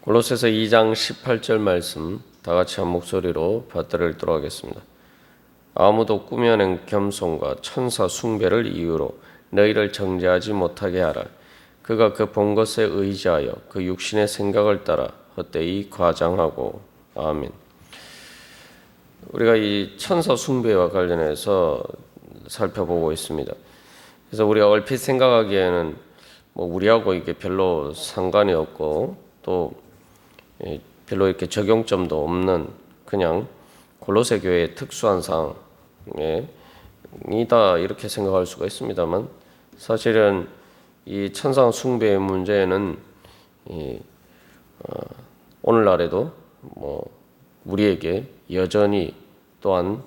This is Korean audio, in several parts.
골로새서 2장 18절 말씀 다 같이 한 목소리로 받들어 읽도록 하겠습니다. 아무도 꾸며낸 겸손과 천사 숭배를 이유로 너희를 정죄하지 못하게 하라. 그가 그 본 것에 의지하여 그 육신의 생각을 따라 헛되이 과장하고. 아멘. 우리가 이 천사 숭배와 관련해서 살펴보고 있습니다. 그래서 우리가 얼핏 생각하기에는 우리하고 이게 별로 상관이 없고 또 별로 이렇게 적용점도 없는 그냥 골로새 교회의 특수한 상황이다 이렇게 생각할 수가 있습니다만, 사실은 이 천상 숭배의 문제는 오늘날에도 우리에게 여전히 또한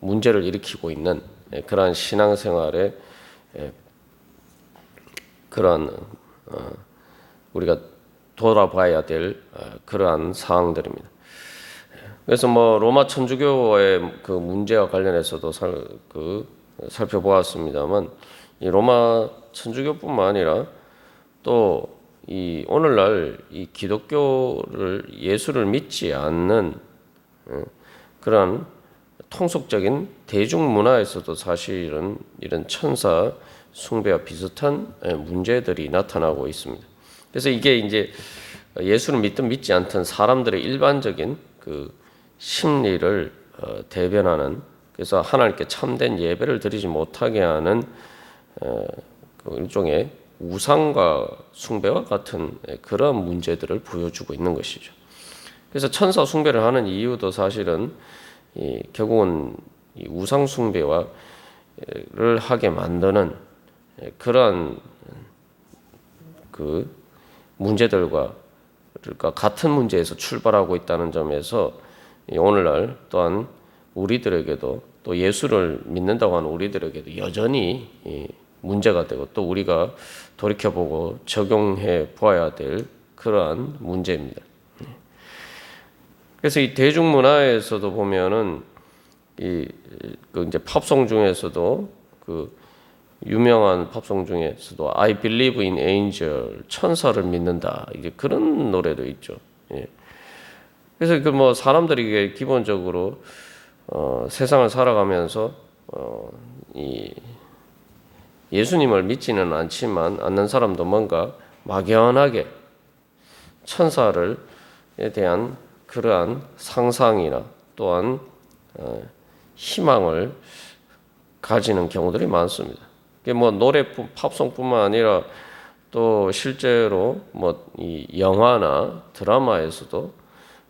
문제를 일으키고 있는 그러한 신앙생활의 그러한 우리가 돌아봐야 될 그러한 사항들입니다. 그래서 로마 천주교의 그 문제와 관련해서도 살펴보았습니다만, 이 로마 천주교뿐만 아니라 또 이 오늘날 이 기독교를 예수를 믿지 않는 그런 통속적인 대중문화에서도 사실은 이런 천사 숭배와 비슷한 문제들이 나타나고 있습니다. 그래서 이게 이제 예수를 믿든 믿지 않든 사람들의 일반적인 그 심리를 대변하는, 그래서 하나님께 참된 예배를 드리지 못하게 하는 그 일종의 우상과 숭배와 같은 그런 문제들을 보여주고 있는 것이죠. 그래서 천사 숭배를 하는 이유도 사실은 결국은 이 우상 숭배를 하게 만드는 그러한 그 문제들과 같은 문제에서 출발하고 있다는 점에서 오늘날 또한 우리들에게도, 또 예수를 믿는다고 하는 우리들에게도 여전히 문제가 되고, 또 우리가 돌이켜보고 적용해 보아야 될 그러한 문제입니다. 그래서 이 대중문화에서도 보면은 이제 팝송 중에서도 그 유명한 팝송 중에서도 I believe in angel, 천사를 믿는다, 이게 그런 노래도 있죠. 그래서 사람들이 기본적으로 세상을 살아가면서 이 예수님을 믿지는 않는 사람도 뭔가 막연하게 천사에 대한 그러한 상상이나 또한 희망을 가지는 경우들이 많습니다. 노래 팝송뿐만 아니라 또 실제로 이 영화나 드라마에서도,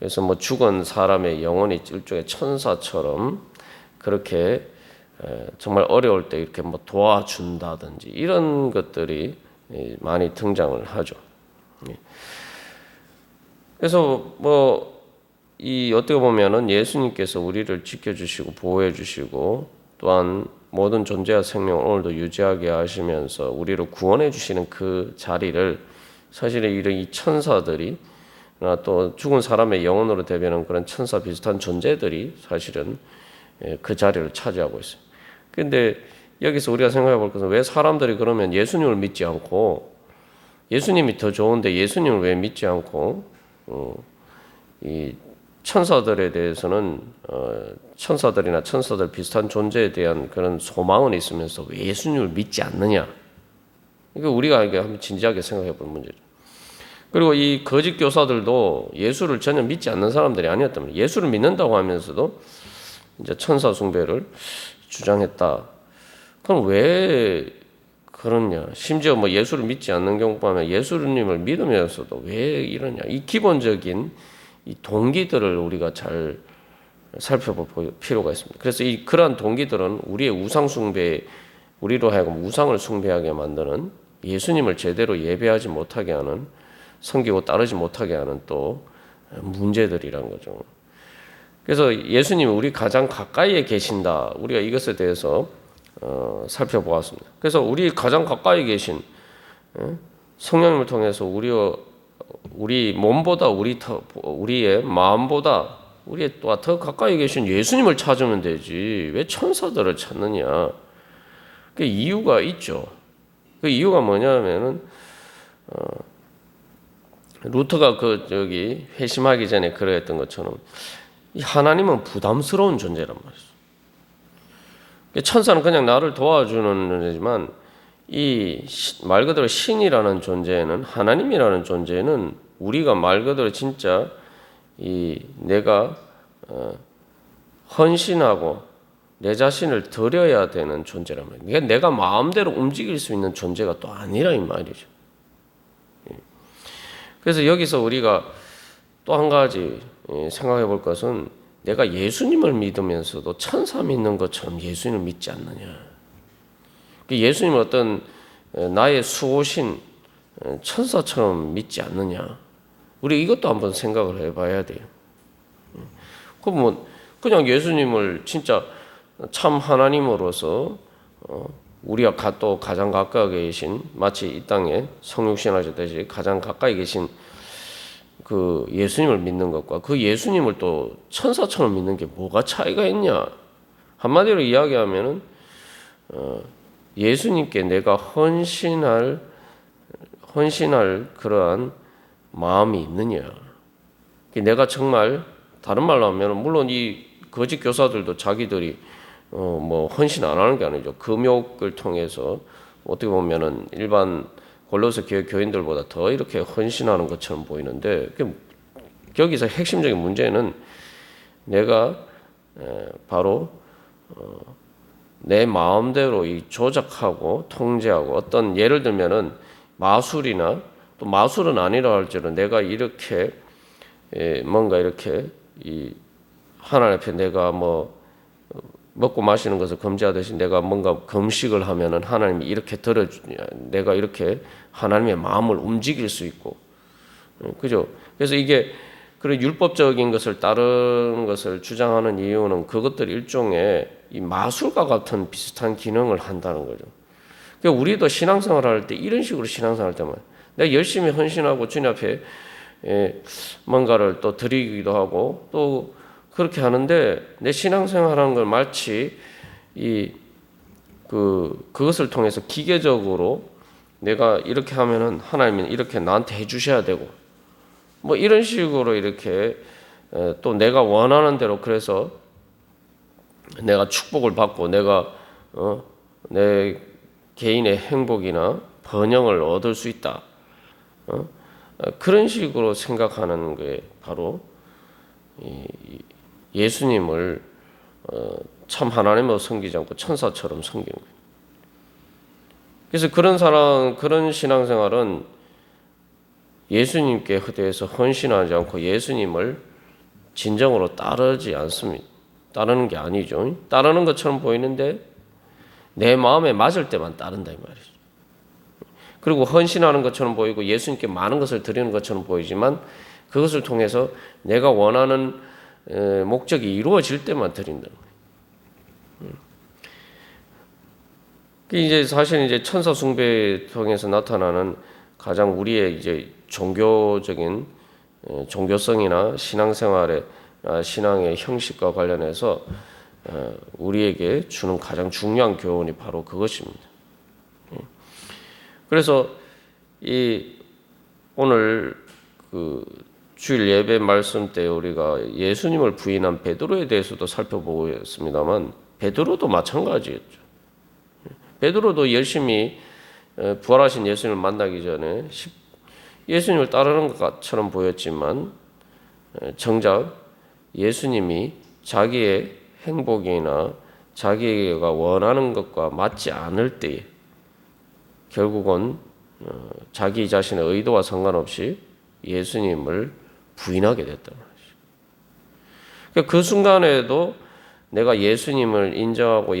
그래서 죽은 사람의 영혼이 일종의 천사처럼 그렇게 정말 어려울 때 이렇게 도와준다든지 이런 것들이 많이 등장을 하죠. 그래서 어떻게 보면은 예수님께서 우리를 지켜주시고 보호해주시고 또한 모든 존재와 생명을 오늘도 유지하게 하시면서 우리를 구원해 주시는 그 자리를, 사실은 이런 이 천사들이 또 죽은 사람의 영혼으로 대변하는 그런 천사 비슷한 존재들이 사실은 그 자리를 차지하고 있어요. 그런데 여기서 우리가 생각해 볼 것은, 왜 사람들이 그러면 예수님을 믿지 않고, 예수님이 더 좋은데 예수님을 왜 믿지 않고 이 천사들에 대해서는 천사들이나 천사들 비슷한 존재에 대한 그런 소망은 있으면서 왜 예수님을 믿지 않느냐? 이거 우리가 한번 진지하게 생각해 볼 문제죠. 그리고 이 거짓 교사들도 예수를 전혀 믿지 않는 사람들이 아니었단 말이에요. 예수를 믿는다고 하면서도 이제 천사 숭배를 주장했다. 그럼 왜 그러냐? 심지어 예수를 믿지 않는 경우 보면 예수님을 믿으면서도 왜 이러냐? 이 기본적인 이 동기들을 우리가 잘 살펴볼 필요가 있습니다. 그래서 그러한 동기들은 우리의 우상 숭배, 우리로 하여금 우상을 숭배하게 만드는, 예수님을 제대로 예배하지 못하게 하는, 섬기고 따르지 못하게 하는 또 문제들이란 거죠. 그래서 예수님이 우리 가장 가까이에 계신다. 우리가 이것에 대해서 살펴보았습니다. 그래서 우리 가장 가까이 계신 성령님을 통해서 우리 몸보다 우리의 마음보다 우리의 또 더 가까이 계신 예수님을 찾으면 되지 왜 천사들을 찾느냐? 그 이유가 있죠. 그 이유가 뭐냐면은 루터가 회심하기 전에 그랬던 것처럼 이 하나님은 부담스러운 존재란 말이죠. 천사는 그냥 나를 도와주는 존재지만 이 말 그대로 신이라는 존재는, 하나님이라는 존재는 우리가 말 그대로 진짜 내가 헌신하고 내 자신을 드려야 되는 존재란 말이에요. 그러니까 내가 마음대로 움직일 수 있는 존재가 또 아니라 이 말이죠. 그래서 여기서 우리가 또 한 가지 생각해 볼 것은, 내가 예수님을 믿으면서도 천사 믿는 것처럼 예수님을 믿지 않느냐. 예수님을 어떤 나의 수호신 천사처럼 믿지 않느냐. 우리 이것도 한번 생각을 해봐야 돼요. 그러면 그냥 예수님을 진짜 참 하나님으로서 우리가 또 가장 가까이 계신, 마치 이 땅에 성육신하셨듯이 가장 가까이 계신 그 예수님을 믿는 것과 그 예수님을 또 천사처럼 믿는 게 뭐가 차이가 있냐. 한마디로 이야기하면은 예수님께 내가 헌신할 그러한 마음이 있느냐. 내가 정말, 다른 말로 하면, 물론 이 거짓 교사들도 자기들이 헌신 안 하는 게 아니죠. 금욕을 통해서 어떻게 보면은 일반 골로새 교인들보다 더 이렇게 헌신하는 것처럼 보이는데, 여기서 핵심적인 문제는 내가 바로 내 마음대로 조작하고 통제하고, 어떤 예를 들면은 마술이나, 또 마술은 아니라 할지라도 내가 이렇게 뭔가 이렇게 하나님 앞에 내가 먹고 마시는 것을 금지하듯이 내가 뭔가 금식을 하면은 하나님이 이렇게 들어주냐, 내가 이렇게 하나님의 마음을 움직일 수 있고, 그죠? 그래서 이게 그런 율법적인 것을 따르는 것을 주장하는 이유는 그것들 일종의 이 마술과 같은 비슷한 기능을 한다는 거죠. 그러니까 우리도 신앙생활을 할 때 이런 식으로 신앙생활 할 때만 내가 열심히 헌신하고 주님 앞에 뭔가를 또 드리기도 하고 또 그렇게 하는데, 내 신앙생활하는 걸 마치 그것을 통해서 기계적으로 내가 이렇게 하면은 하나님은 이렇게 나한테 해주셔야 되고 이런 식으로 이렇게 또 내가 원하는 대로, 그래서 내가 축복을 받고 내가 내 개인의 행복이나 번영을 얻을 수 있다. 그런 식으로 생각하는 게 바로 예수님을 참 하나님으로 섬기지 않고 천사처럼 섬기는 거예요. 그래서 그런 신앙생활은 예수님께 대해서 헌신하지 않고 예수님을 진정으로 따르지 않습니다. 따르는 게 아니죠. 따르는 것처럼 보이는데 내 마음에 맞을 때만 따른다 이 말이죠. 그리고 헌신하는 것처럼 보이고 예수님께 많은 것을 드리는 것처럼 보이지만, 그것을 통해서 내가 원하는 목적이 이루어질 때만 드린다는 거예요. 이제 사실 이제 천사 숭배에 통해서 나타나는 가장 우리의 이제 종교적인 종교성이나 신앙생활의 신앙의 형식과 관련해서 우리에게 주는 가장 중요한 교훈이 바로 그것입니다. 그래서 오늘 주일 예배 말씀 때 우리가 예수님을 부인한 베드로에 대해서도 살펴보겠습니다만, 베드로도 마찬가지였죠. 베드로도 열심히 부활하신 예수님을 만나기 전에 예수님을 따르는 것처럼 보였지만, 정작 예수님이 자기의 행복이나 자기가 원하는 것과 맞지 않을 때에 결국은 자기 자신의 의도와 상관없이 예수님을 부인하게 됐단 말이죠. 그러니까 그 순간에도 내가 예수님을 인정하고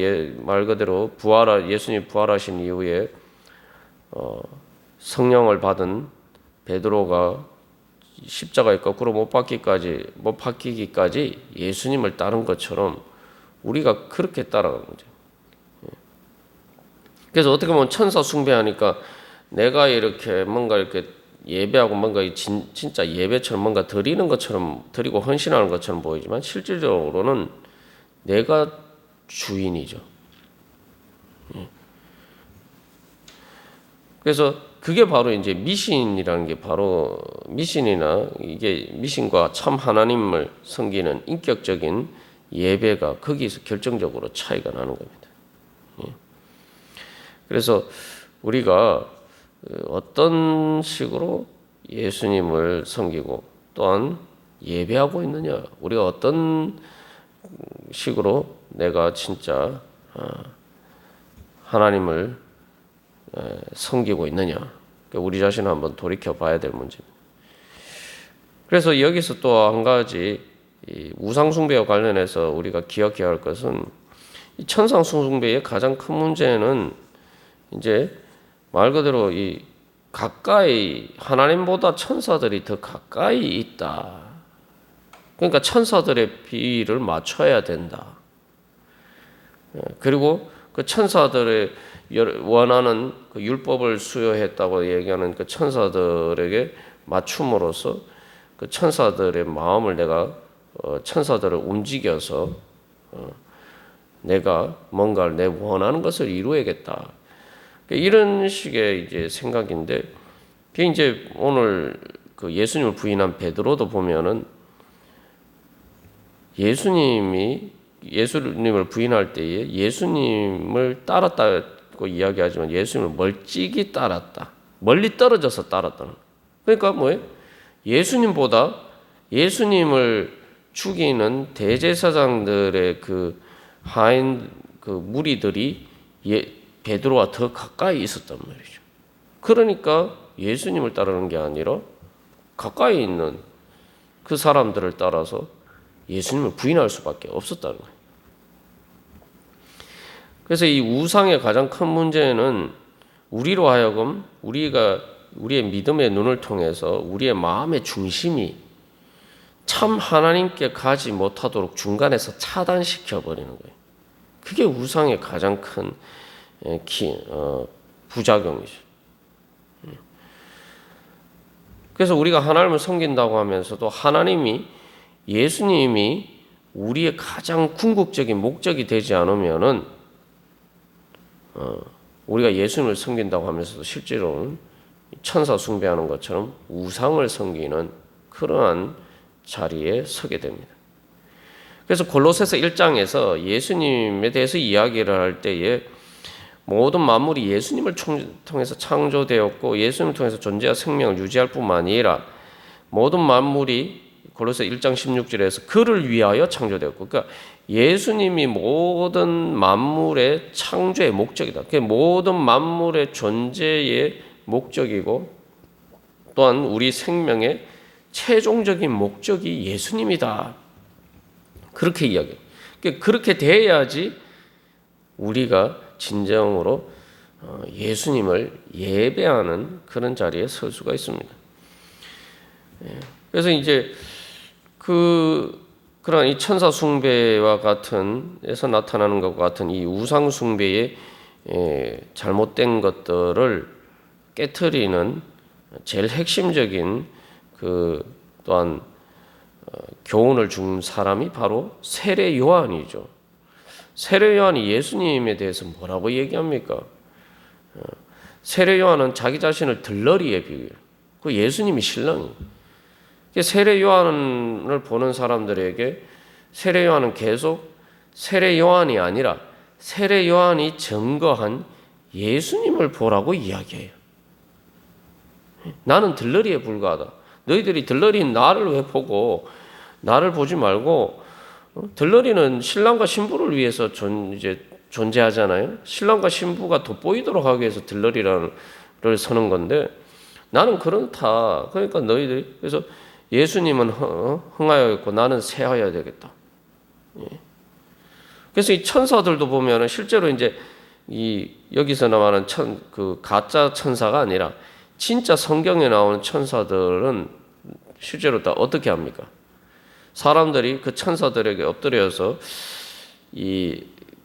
말 그대로 예수님 부활하신 이후에 성령을 받은 베드로가 십자가에 거꾸로 못 박히기까지 예수님을 따른 것처럼 우리가 그렇게 따라가는 거죠. 그래서 어떻게 보면 천사 숭배하니까 내가 이렇게 뭔가 이렇게 예배하고 뭔가 진짜 예배처럼 뭔가 드리는 것처럼 드리고 헌신하는 것처럼 보이지만, 실질적으로는 내가 주인이죠. 그래서 그게 바로 이제 미신이라는 게 바로 미신이나 이게 미신과 참 하나님을 섬기는 인격적인 예배가 거기서 결정적으로 차이가 나는 겁니다. 예. 그래서 우리가 어떤 식으로 예수님을 섬기고 또한 예배하고 있느냐, 우리가 어떤 식으로 내가 진짜 하나님을 섬기고 있느냐, 우리 자신을 한번 돌이켜 봐야 될 문제입니다. 그래서 여기서 또 한 가지 우상 숭배와 관련해서 우리가 기억해야 할 것은 이 천상 숭배의 가장 큰 문제는 이제 말 그대로 이 가까이 하나님보다 천사들이 더 가까이 있다. 그러니까 천사들의 비위를 맞춰야 된다. 그리고 그 천사들의 원하는 그 율법을 수여했다고 얘기하는 그 천사들에게 맞춤으로써 그 천사들의 마음을 내가 천사들을 움직여서 내가 뭔가를 내 원하는 것을 이루어야겠다. 이런 식의 이제 생각인데, 그게 이제 오늘 그 예수님을 부인한 베드로도 보면은 예수님을 부인할 때에 예수님을 따랐다고 이야기하지만 예수님을 멀찍이 따랐다. 멀리 떨어져서 따랐다는. 그러니까 뭐예요? 예수님보다 예수님을 죽이는 대제사장들의 그 하인 그 무리들이 베드로와 더 가까이 있었단 말이죠. 그러니까 예수님을 따르는 게 아니라 가까이 있는 그 사람들을 따라서 예수님을 부인할 수밖에 없었다는 거예요. 그래서 이 우상의 가장 큰 문제는 우리로 하여금 우리의 믿음의 눈을 통해서 우리의 마음의 중심이 참 하나님께 가지 못하도록 중간에서 차단시켜 버리는 거예요. 그게 우상의 가장 큰 부작용이죠. 그래서 우리가 하나님을 섬긴다고 하면서도 예수님이 우리의 가장 궁극적인 목적이 되지 않으면은 우리가 예수님을 섬긴다고 하면서도 실제로는 천사 숭배하는 것처럼 우상을 섬기는 그러한 자리에 서게 됩니다. 그래서 골로새서 1장에서 예수님에 대해서 이야기를 할 때에 모든 만물이 예수님을 통해서 창조되었고 예수님을 통해서 존재와 생명을 유지할 뿐만 아니라 모든 만물이 골로새 1장 16절에서 그를 위하여 창조되었고, 그러니까 예수님이 모든 만물의 창조의 목적이다. 모든 만물의 존재의 목적이고 또한 우리 생명의 최종적인 목적이 예수님이다. 그렇게 이야기해요. 그렇게 돼야지 우리가 진정으로 예수님을 예배하는 그런 자리에 설 수가 있습니다. 그래서 이제 그런 이 천사 숭배와 같은 에서 나타나는 것과 같은 이 우상 숭배의 잘못된 것들을 깨트리는 제일 핵심적인 또한 교훈을 준 사람이 바로 세례 요한이죠. 세례 요한이 예수님에 대해서 뭐라고 얘기합니까? 세례 요한은 자기 자신을 들러리에 비유해요. 그 예수님이 신랑이에요. 세례 요한을 보는 사람들에게 세례 요한은 계속 세례 요한이 아니라 세례 요한이 증거한 예수님을 보라고 이야기해요. 나는 들러리에 불과하다. 너희들이 들러리인 나를 왜 보고 나를 보지 말고 들러리는 신랑과 신부를 위해서 존재하잖아요. 신랑과 신부가 돋보이도록 하기 위해서 들러리를 서는 건데 나는 그렇다. 그러니까 너희들이 그래서 예수님은 흥하여야겠고 나는 쇠하여야 되겠다. 그래서 이 천사들도 보면은 실제로 이제 여기서 나오는 가짜 천사가 아니라 진짜 성경에 나오는 천사들은 실제로 다 어떻게 합니까? 사람들이 그 천사들에게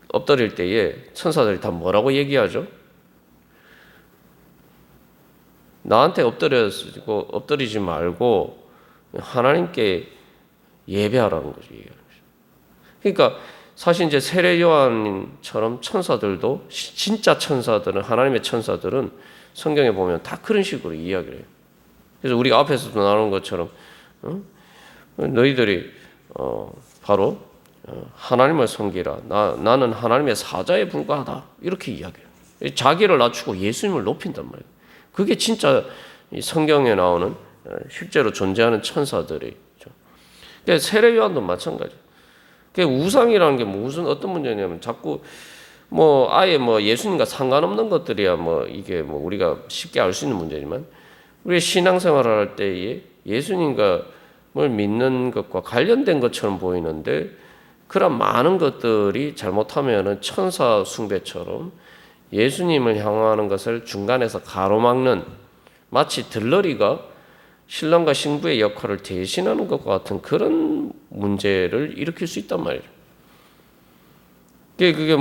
엎드릴 때에 천사들이 다 뭐라고 얘기하죠? 나한테 엎드리지 말고 하나님께 예배하라는 거죠. 그러니까 사실 이제 세례 요한처럼 천사들도 진짜 천사들은 하나님의 천사들은 성경에 보면 다 그런 식으로 이야기를 해요. 그래서 우리가 앞에서도 나오는 것처럼 너희들이 바로 하나님을 섬기라. 나는 하나님의 사자에 불과하다. 이렇게 이야기해요. 자기를 낮추고 예수님을 높인단 말이에요. 그게 진짜 성경에 나오는 실제로 존재하는 천사들이죠. 그러니까 세례 요한도 마찬가지예요. 그러니까 우상이라는 게 무슨 어떤 문제냐면 자꾸 아예 예수님과 상관없는 것들이야 이게 우리가 쉽게 알 수 있는 문제지만 우리의 신앙생활을 할 때에 예수님과 뭘 믿는 것과 관련된 것처럼 보이는데 그런 많은 것들이 잘못하면은 천사 숭배처럼 예수님을 향하는 것을 중간에서 가로막는 마치 들러리가 신랑과 신부의 역할을 대신하는 것과 같은 그런 문제를 일으킬 수 있단 말이에요. 그게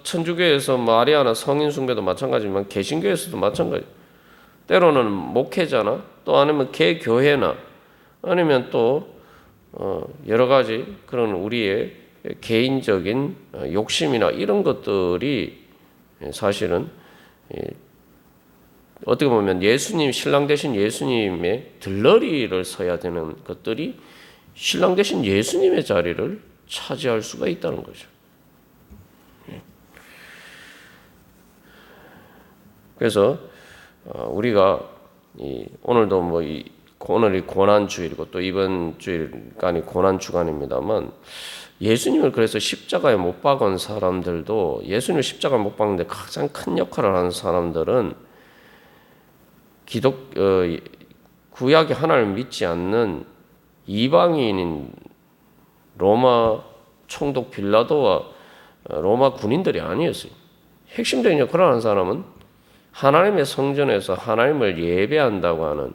천주교에서 마리아나 성인 숭배도 마찬가지지만 개신교에서도 마찬가지예요. 때로는 목회자나 또 아니면 개교회나 아니면 또 여러 가지 그런 우리의 개인적인 욕심이나 이런 것들이 사실은 어떻게 보면 예수님, 신랑 되신 예수님의 들러리를 서야 되는 것들이 신랑 되신 예수님의 자리를 차지할 수가 있다는 거죠. 그래서 우리가 오늘도 오늘이 고난주일이고 또 이번 주일간이 고난주간입니다만 예수님을 그래서 십자가에 못 박은 사람들도 예수님을 십자가에 못 박는데 가장 큰 역할을 하는 사람들은 구약의 하나님을 믿지 않는 이방인인 로마 총독 빌라도와 로마 군인들이 아니었어요. 핵심적인 역할을 하는 사람은 하나님의 성전에서 하나님을 예배한다고 하는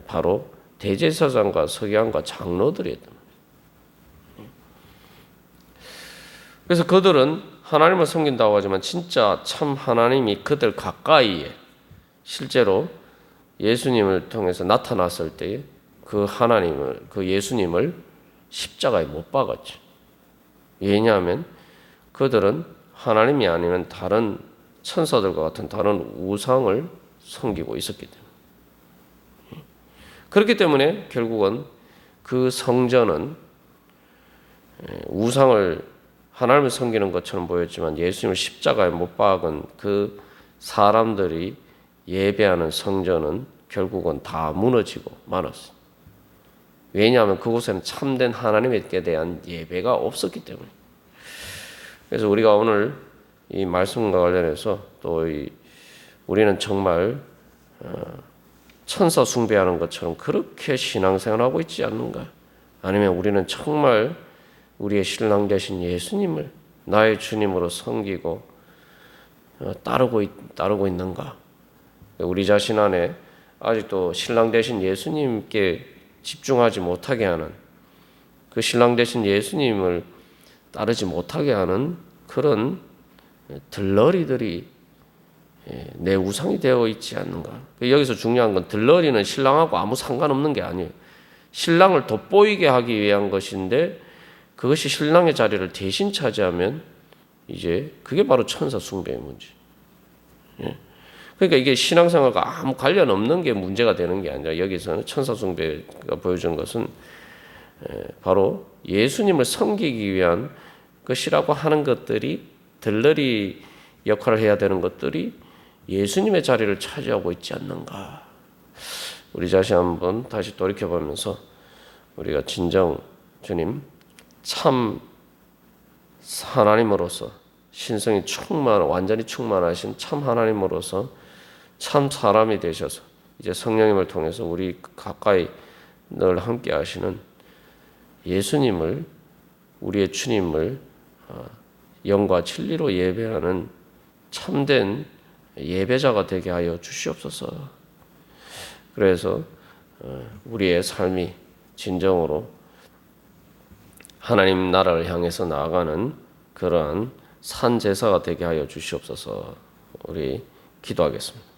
바로 대제사장과 서기관과 장로들이었단 말이에요. 그래서 그들은 하나님을 섬긴다고 하지만 진짜 참 하나님이 그들 가까이에 실제로 예수님을 통해서 나타났을 때 그 하나님을, 그 예수님을 십자가에 못 박았죠. 왜냐하면 그들은 하나님이 아니면 다른 천사들과 같은 다른 우상을 섬기고 있었기 때문에. 그렇기 때문에 결국은 그 성전은 우상을 하나님을 섬기는 것처럼 보였지만 예수님을 십자가에 못 박은 그 사람들이 예배하는 성전은 결국은 다 무너지고 말았어요. 왜냐하면 그곳에는 참된 하나님께 대한 예배가 없었기 때문에. 그래서 우리가 오늘 이 말씀과 관련해서 또 우리는 정말 천사 숭배하는 것처럼 그렇게 신앙생활하고 있지 않는가? 아니면 우리는 정말 우리의 신랑 되신 예수님을 나의 주님으로 섬기고 따르고 있는가? 우리 자신 안에 아직도 신랑 되신 예수님께 집중하지 못하게 하는 그 신랑 되신 예수님을 따르지 못하게 하는 그런 들러리들이 내 우상이 되어 있지 않는가. 여기서 중요한 건 들러리는 신랑하고 아무 상관없는 게 아니에요. 신랑을 돋보이게 하기 위한 것인데 그것이 신랑의 자리를 대신 차지하면 이제 그게 바로 천사 숭배의 문제. 그러니까 이게 신앙생활과 아무 관련 없는 게 문제가 되는 게 아니라 여기서는 천사 숭배가 보여주는 것은 바로 예수님을 섬기기 위한 것이라고 하는 것들이 들러리 역할을 해야 되는 것들이 예수님의 자리를 차지하고 있지 않는가. 우리 자신 한번 다시 돌이켜보면서 우리가 진정 주님 참 하나님으로서 신성이 완전히 충만하신 참 하나님으로서 참 사람이 되셔서 이제 성령님을 통해서 우리 가까이 늘 함께 하시는 예수님을 우리의 주님을 영과 진리로 예배하는 참된 예배자가 되게 하여 주시옵소서. 그래서 우리의 삶이 진정으로 하나님 나라를 향해서 나아가는 그러한 산 제사가 되게 하여 주시옵소서. 우리 기도하겠습니다.